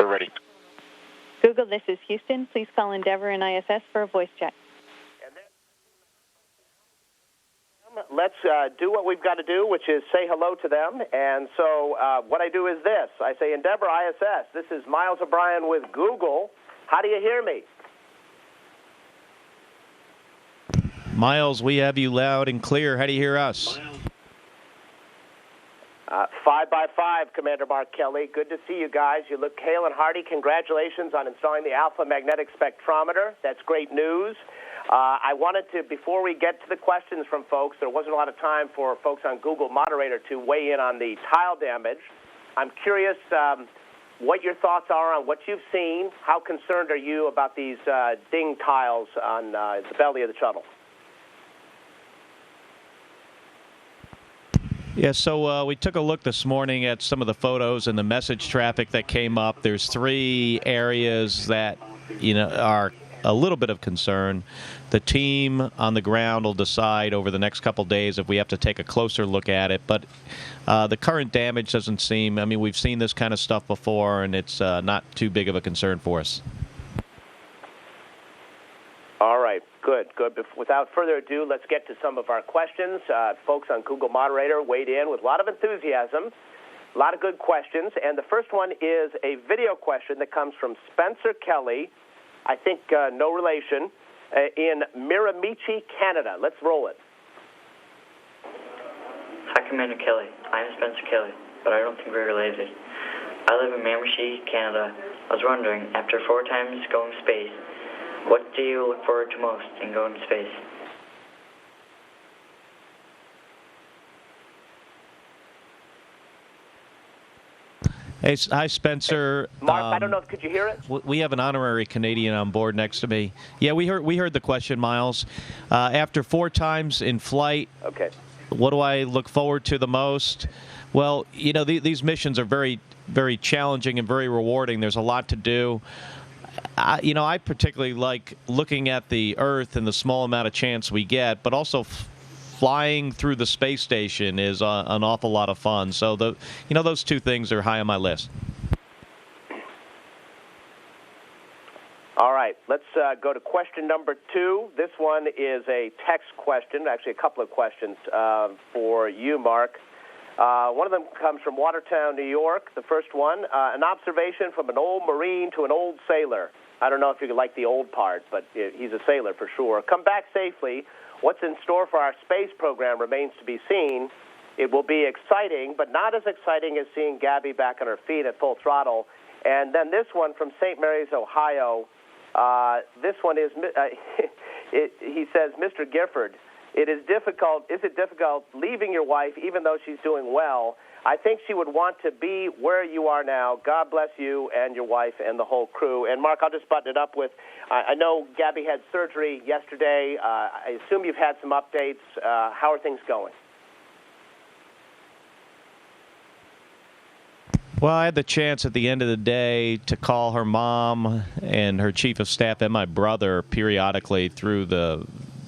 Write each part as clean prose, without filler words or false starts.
We're ready. Google, this is Houston. Please call Endeavor and ISS for a voice check. Let's do what we've got to do, which is say hello to them. And so what I do is this. I say, Endeavor ISS, this is Miles O'Brien with Google. How do you hear me? Miles, we have you loud and clear. How do you hear us? 5 by 5, Commander Mark Kelly. Good to see you guys. You look hale and hearty. Congratulations on installing the Alpha Magnetic Spectrometer. That's great news. I wanted to, before we get to the questions from folks, there wasn't a lot of time for folks on Google Moderator to weigh in on the tile damage. I'm curious what your thoughts are on what you've seen. How concerned are you about these ding tiles on the belly of the shuttle? Yeah, so we took a look this morning at some of the photos and the message traffic that came up. There's 3 areas that, are a little bit of concern. The team on the ground will decide over the next couple days if we have to take a closer look at it. But the current damage doesn't seem, we've seen this kind of stuff before, and it's not too big of a concern for us. All right, good. Without further ado, let's get to some of our questions. Folks on Google Moderator weighed in with a lot of enthusiasm, a lot of good questions. And the first one is a video question that comes from Spencer Kelly, I think no relation, in Miramichi, Canada. Let's roll it. Hi, Commander Kelly. I'm Spencer Kelly, but I don't think we're related. I live in Miramichi, Canada. I was wondering, after 4 times going to space, what do you look forward to most in going to space? Hey, hi, Spencer. Mark, I don't know. Could you hear it? We have an honorary Canadian on board next to me. Yeah, we heard the question, Miles. After 4 times in flight, okay, what do I look forward to the most? Well, these missions are very, very challenging and very rewarding. There's a lot to do. I particularly like looking at the Earth and the small amount of chance we get, but also flying through the space station is an awful lot of fun. So those 2 things are high on my list. All right, let's go to question number 2. This one is a text question, actually a couple of questions for you, Mark. One of them comes from Watertown, New York. The first one, an observation from an old Marine to an old sailor. I don't know if you like the old part, but he's a sailor for sure. Come back safely. What's in store for our space program remains to be seen. It will be exciting, but not as exciting as seeing Gabby back on her feet at full throttle. And then this one from St. Mary's, Ohio. This one is, he says, Mr. Gifford, is it difficult leaving your wife even though she's doing well? I think she would want to be where you are now. God bless you and your wife and the whole crew. And, Mark, I'll just button it up with, I know Gabby had surgery yesterday. I assume you've had some updates. How are things going? Well, I had the chance at the end of the day to call her mom and her chief of staff and my brother periodically through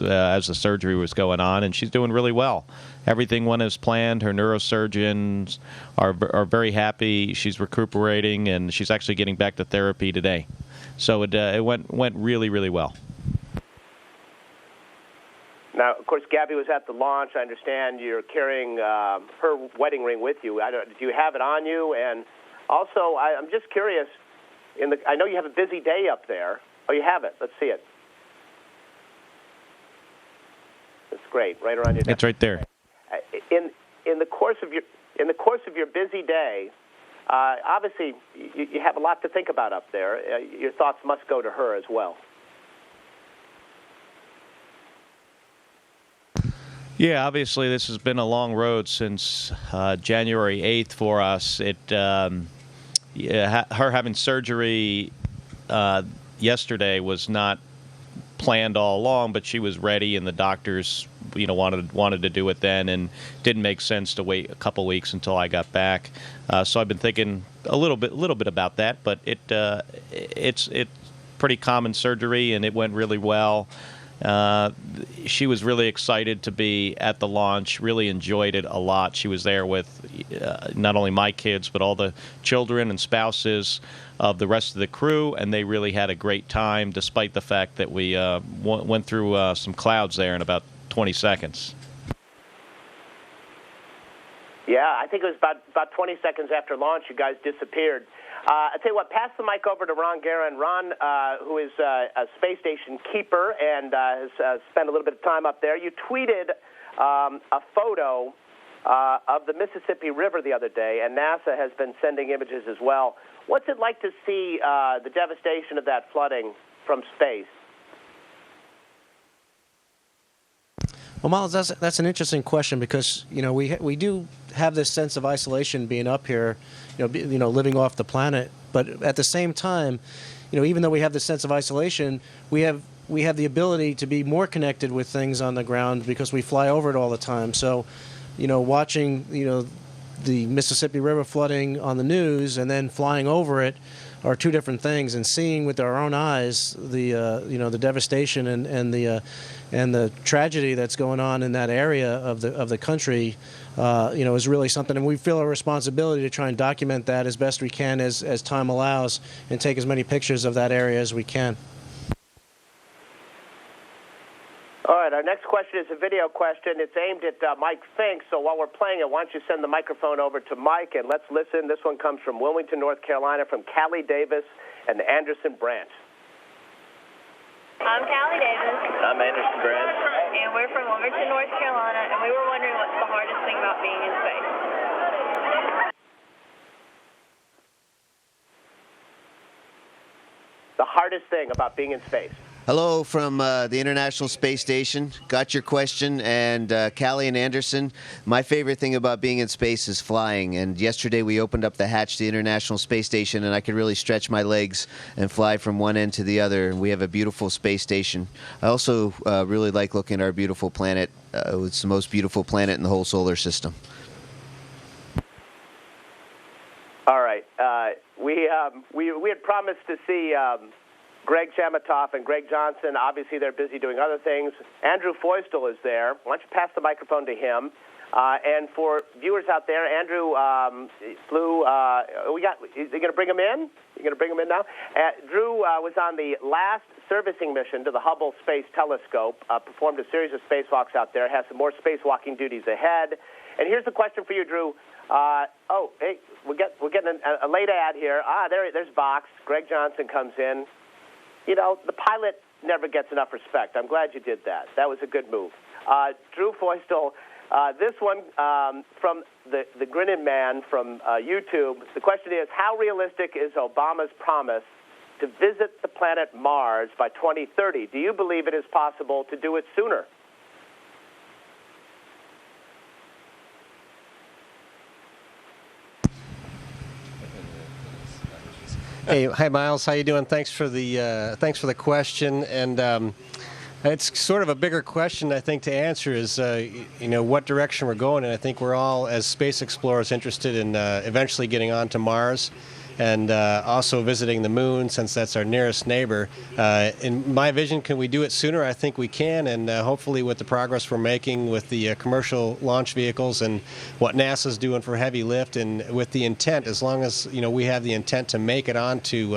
as the surgery was going on, and she's doing really well. Everything went as planned. Her neurosurgeons are very happy. She's recuperating, and she's actually getting back to therapy today. So it went really, really well. Now, of course, Gabby was at the launch. I understand you're carrying her wedding ring with you. Do you have it on you? And also, I'm just curious. I know you have a busy day up there. Oh, you have it. Let's see it. It's great, right around your neck. It's right there. In the course of your busy day, obviously you have a lot to think about up there. Your thoughts must go to her as well. Yeah, obviously this has been a long road since January 8th for us. Her having surgery yesterday was not planned all along, but she was ready, and the doctors, wanted to do it then, and didn't make sense to wait a couple weeks until I got back. So I've been thinking a little bit about that, but it's pretty common surgery, and it went really well. She was really excited to be at the launch, really enjoyed it a lot. She was there with not only my kids, but all the children and spouses of the rest of the crew, and they really had a great time, despite the fact that we went through some clouds there in about 20 seconds. Yeah, I think it was about 20 seconds after launch, you guys disappeared. I tell you what, pass the mic over to Ron Guerin. Ron, who is a space station keeper and has spent a little bit of time up there. You tweeted a photo of the Mississippi River the other day, and NASA has been sending images as well. What's it like to see the devastation of that flooding from space? Well, Miles, that's an interesting question because we do have this sense of isolation being up here, living off the planet. But at the same time, even though we have this sense of isolation, we have the ability to be more connected with things on the ground because we fly over it all the time. So, watching the Mississippi River flooding on the news and then flying over it are two different things, and seeing with our own eyes the devastation and the tragedy that's going on in that area of the country is really something, and we feel a responsibility to try and document that as best we can as time allows and take as many pictures of that area as we can. All right, our next question is a video question. It's aimed at Mike Fink, so while we're playing it, why don't you send the microphone over to Mike, and let's listen. This one comes from Wilmington, North Carolina, from Callie Davis and Anderson Branch. I'm Callie Davis. I'm Anderson Branch. And we're from Wilmington, North Carolina, and we were wondering what's the hardest thing about being in space. The hardest thing about being in space. Hello from the International Space Station. Got your question, and Callie and Anderson. My favorite thing about being in space is flying, and yesterday we opened up the hatch to the International Space Station, and I could really stretch my legs and fly from one end to the other, and we have a beautiful space station. I also really like looking at our beautiful planet. It's the most beautiful planet in the whole solar system. All right. We had promised to see Greg Chamatoff and Greg Johnson. Obviously, they're busy doing other things. Andrew Feustel is there. Why don't you pass the microphone to him? And for viewers out there, Andrew flew. Are you going to bring him in? You're going to bring him in now? Drew was on the last servicing mission to the Hubble Space Telescope, performed a series of spacewalks out there, has some more spacewalking duties ahead. And here's the question for you, Drew. Hey, we're getting a late ad here. There's Box. Greg Johnson comes in. The pilot never gets enough respect. I'm glad you did that. That was a good move. Drew Feustel, this one from the Grinning Man from YouTube. The question is, how realistic is Obama's promise to visit the planet Mars by 2030? Do you believe it is possible to do it sooner? Hey, hi Miles, how you doing? Thanks for the question, and it's sort of a bigger question I think to answer is what direction we're going, and I think we're all as space explorers interested in eventually getting onto Mars, and also visiting the moon since that's our nearest neighbor. In my vision, can we do it sooner? I think we can, and hopefully with the progress we're making with the commercial launch vehicles and what NASA's doing for heavy lift, and with the intent, as long as we have the intent to make it onto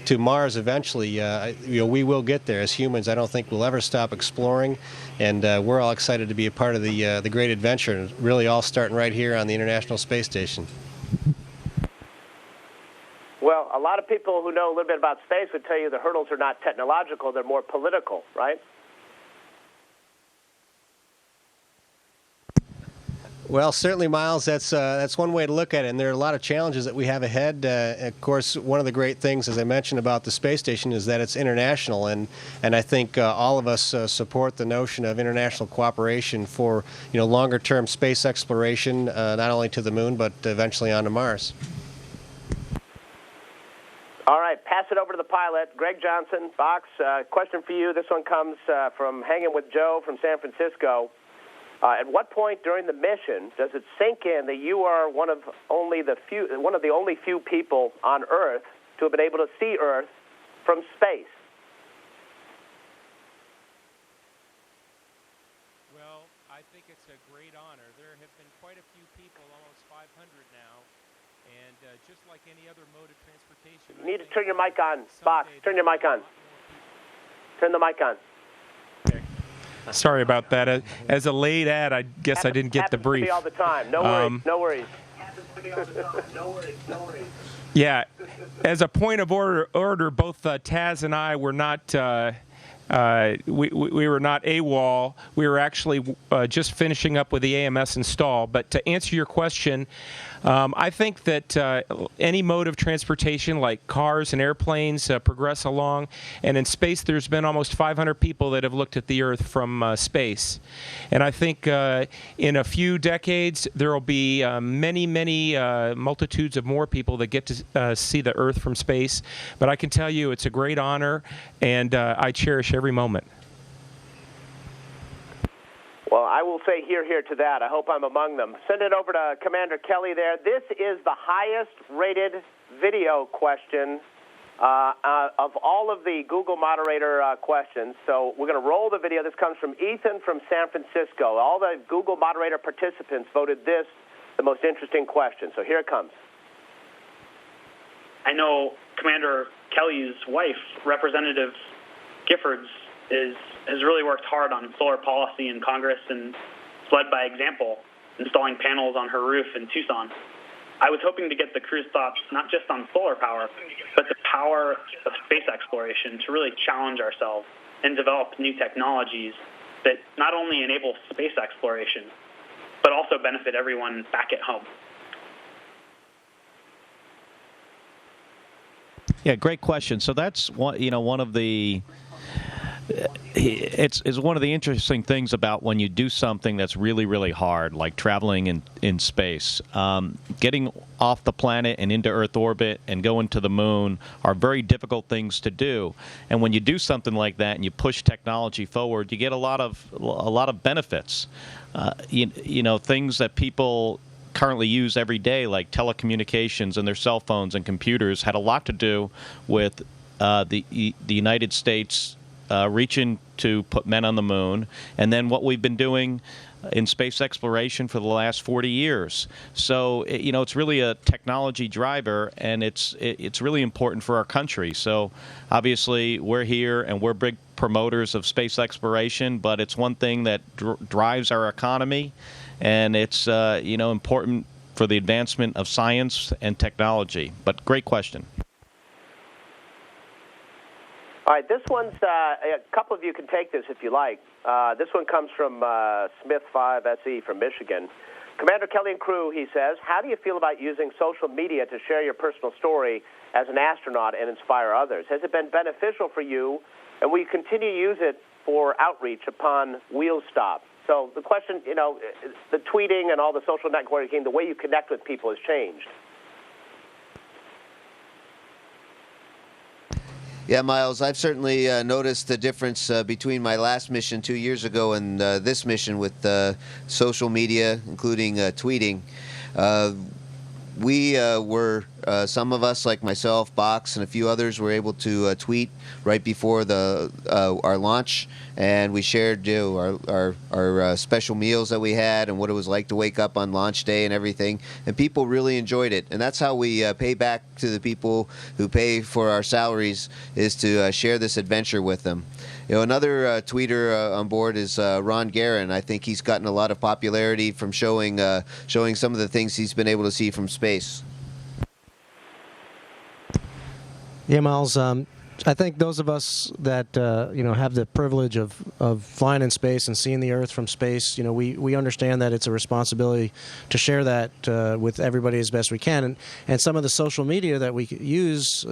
to Mars eventually, we will get there as humans. I don't think we'll ever stop exploring, and we're all excited to be a part of the great adventure, really all starting right here on the International Space Station. Well, a lot of people who know a little bit about space would tell you the hurdles are not technological, they're more political, right? Well, certainly, Miles, that's one way to look at it, and there are a lot of challenges that we have ahead. Of course, one of the great things, as I mentioned, about the space station is that it's international, and I think all of us support the notion of international cooperation for longer-term space exploration, not only to the moon, but eventually onto Mars. All right, pass it over to the pilot, Greg Johnson. Box, question for you. This one comes from Hanging with Joe from San Francisco. At what point during the mission does it sink in that you are one of the only few people on Earth to have been able to see Earth from space? I think it's a great honor. There have been quite a few people, almost 500 now, and just like any other mode of transportation. You need to turn your mic on, Box. Turn your mic on. Turn the mic on. Sorry about that. As a late ad, I guess I didn't get the brief. To be all the time. No worries. No worries. Yeah, as a point of order, both Taz and I were not. We were not AWOL. We were actually just finishing up with the AMS install. But to answer your question, I think that any mode of transportation like cars and airplanes progress along. And in space, there's been almost 500 people that have looked at the Earth from space. And I think in a few decades, there will be many multitudes of more people that get to see the Earth from space. But I can tell you it's a great honor, and I cherish every moment. Well, I will say hear to that. I hope I'm among them. Send it over to Commander Kelly there. This is the highest-rated video question of all of the Google moderator questions. So we're going to roll the video. This comes from Ethan from San Francisco. All the Google moderator participants voted this the most interesting question. So here it comes. I know Commander Kelly's wife, Representative Giffords, has really worked hard on solar policy in Congress and led by example, installing panels on her roof in Tucson. I was hoping to get the crew's thoughts not just on solar power, but the power of space exploration to really challenge ourselves and develop new technologies that not only enable space exploration, but also benefit everyone back at home. Yeah, great question. So that's one of the it's one of the interesting things about when you do something that's really, really hard, like traveling in space. Getting off the planet and into Earth orbit and going to the moon are very difficult things to do. And when you do something like that and you push technology forward, you get a lot of benefits. Things that people currently use every day, like telecommunications and their cell phones and computers, had a lot to do with the United States reaching to put men on the moon, and then what we've been doing in space exploration for the last 40 years. So, it's really a technology driver, and it's really important for our country. So, obviously, we're here, and we're big promoters of space exploration, but it's one thing that drives our economy, and it's, important for the advancement of science and technology. But great question. All right, this one's, a couple of you can take this if you like. This one comes from Smith5SE from Michigan. Commander Kelly and crew, he says, how do you feel about using social media to share your personal story as an astronaut and inspire others? Has it been beneficial for you, and will you continue to use it for outreach upon wheel stop? So the question, the tweeting and all the social networking, the way you connect with people has changed. Yeah, Miles, I've certainly noticed the difference between my last mission 2 years ago and this mission with social media, including tweeting. We were, some of us, like myself, Box, and a few others, were able to tweet right before our launch, and we shared our special meals that we had and what it was like to wake up on launch day and everything, and people really enjoyed it. And that's how we pay back to the people who pay for our salaries, is to share this adventure with them. Another tweeter on board is Ron Guerin. I think he's gotten a lot of popularity from showing some of the things he's been able to see from space. Yeah, Miles. I think those of us that have the privilege of flying in space and seeing the Earth from space, we understand that it's a responsibility to share that with everybody as best we can. And some of the social media that we use,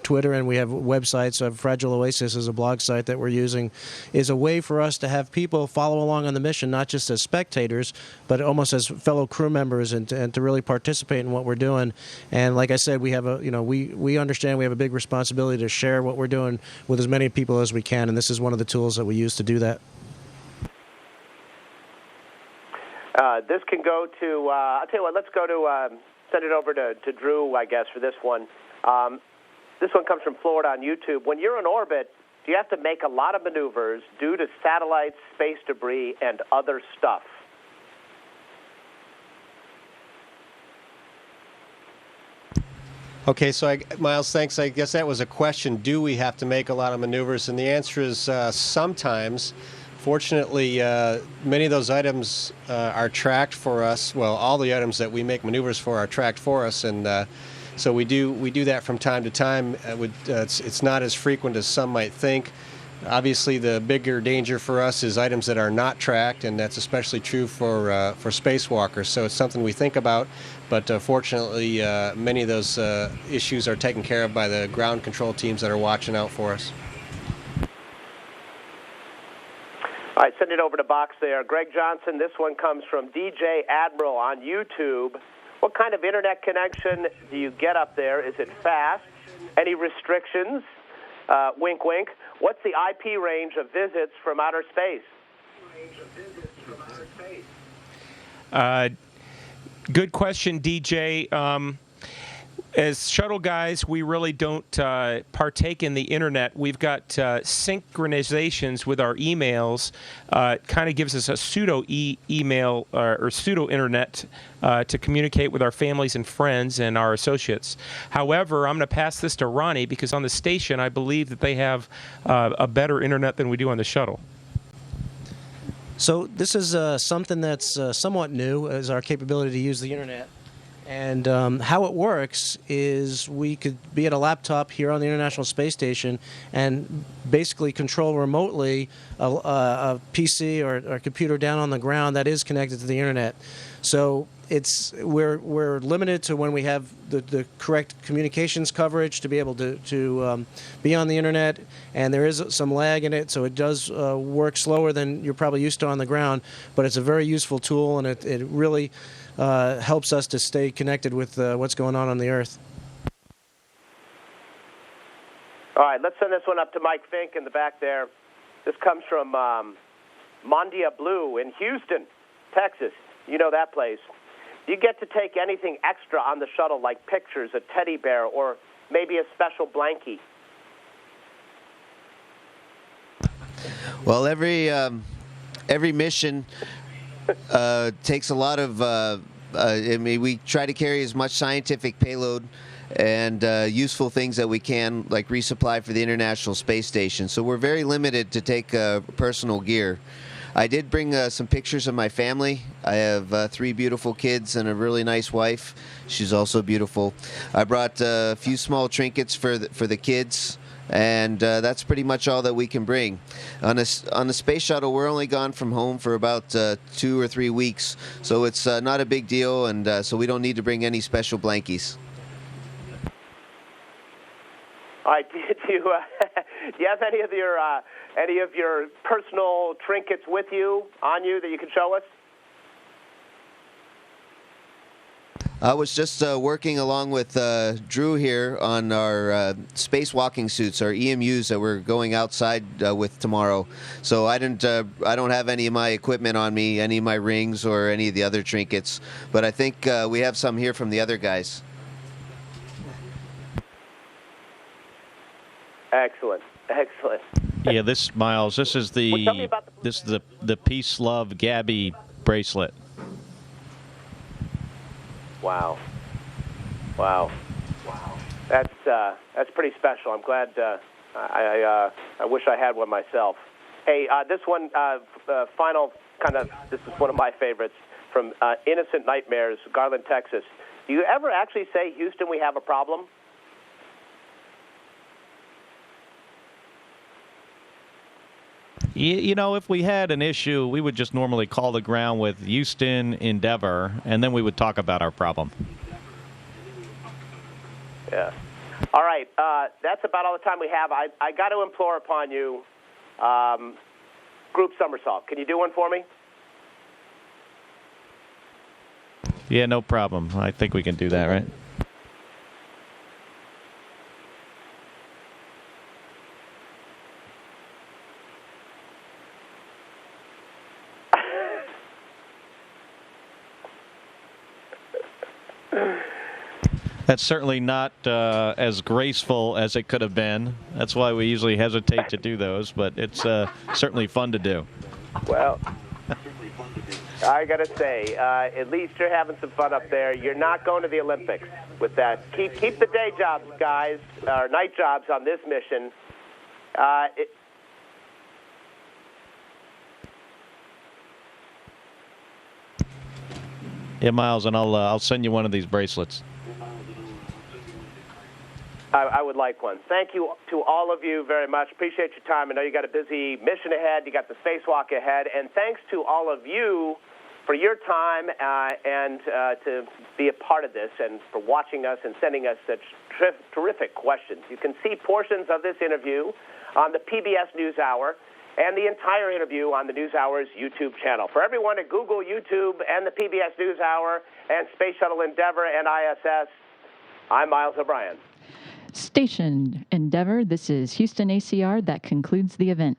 Twitter, and we have websites. Fragile Oasis is a blog site that we're using, is a way for us to have people follow along on the mission, not just as spectators, but almost as fellow crew members, and to really participate in what we're doing. And like I said, we have we understand we have a big responsibility to share what we're doing with as many people as we can, and this is one of the tools that we use to do that. This can go to, I'll tell you what, let's go to, send it over to Drew, I guess, for this one. This one comes from Florida on YouTube. When you're in orbit, do you have to make a lot of maneuvers due to satellites, space debris, and other stuff? Okay, so Miles, thanks. I guess that was a question. Do we have to make a lot of maneuvers? And the answer is sometimes. Fortunately, many of those items are tracked for us. Well, all the items that we make maneuvers for are tracked for us, and so we do that from time to time. It's not as frequent as some might think. Obviously, the bigger danger for us is items that are not tracked, and that's especially true for spacewalkers. So it's something we think about, but fortunately, many of those issues are taken care of by the ground control teams that are watching out for us. All right, send it over to Box there. Greg Johnson, this one comes from DJ Admiral on YouTube. What kind of internet connection do you get up there? Is it fast? Any restrictions? Wink, wink. What's the IP range of visits from outer space? Good question, DJ. As shuttle guys, we really don't partake in the internet. We've got synchronizations with our emails. It kind of gives us a pseudo email or pseudo internet to communicate with our families and friends and our associates. However, I'm going to pass this to Ronnie because on the station, I believe that they have a better internet than we do on the shuttle. So this is something that's somewhat new, is our capability to use the internet. And how it works is we could be at a laptop here on the International Space Station and basically control remotely a PC or a computer down on the ground that is connected to the internet. So we're limited to when we have the correct communications coverage to be able to be on the internet, and there is some lag in it, so it does work slower than you're probably used to on the ground. But it's a very useful tool, and it really helps us to stay connected with what's going on the Earth. All right, let's send this one up to Mike Fink in the back there. This comes from Mondia Blue in Houston, Texas. You know that place. Do you get to take anything extra on the shuttle, like pictures, a teddy bear, or maybe a special blankie? Well, every mission takes a lot of. I mean, we try to carry as much scientific payload and useful things that we can, like resupply for the International Space Station. So we're very limited to take personal gear. I did bring some pictures of my family. I have 3 beautiful kids and a really nice wife. She's also beautiful. I brought a few small trinkets for the kids, and that's pretty much all that we can bring. On the space shuttle, we're only gone from home for about 2 or 3 weeks, so it's not a big deal, and so we don't need to bring any special blankies. All right, do you have any of your personal trinkets with you, on you, that you can show us? I was just working along with Drew here on our spacewalking suits, our EMUs that we're going outside with tomorrow. So I don't have any of my equipment on me, any of my rings or any of the other trinkets. But I think we have some here from the other guys. Excellent. Yeah, Miles, this is Well, tell me about the Peace Love Gabby bracelet. Wow. That's pretty special. I'm glad. I wish I had one myself. Hey, this one, final kind of. This is one of my favorites from Innocent Nightmares, Garland, Texas. Do you ever actually say, Houston, we have a problem? You know, if we had an issue, we would just normally call the ground with Houston, Endeavor, and then we would talk about our problem. Yeah. All right. That's about all the time we have. I got to implore upon you, group somersault. Can you do one for me? Yeah, no problem. I think we can do that, right? That's certainly not as graceful as it could have been. That's why we usually hesitate to do those, but it's certainly fun to do. Well, I got to say, at least you're having some fun up there. You're not going to the Olympics with that. Keep the day jobs, guys, or night jobs on this mission. Yeah, Miles, and I'll send you one of these bracelets. I would like one. Thank you to all of you very much. Appreciate your time. I know you got a busy mission ahead. You got the spacewalk ahead. And thanks to all of you for your time and to be a part of this and for watching us and sending us such terrific questions. You can see portions of this interview on the PBS NewsHour and the entire interview on the NewsHour's YouTube channel. For everyone at Google, YouTube, and the PBS NewsHour and Space Shuttle Endeavour and ISS, I'm Miles O'Brien. Station Endeavour, this is Houston ACR. That concludes the event.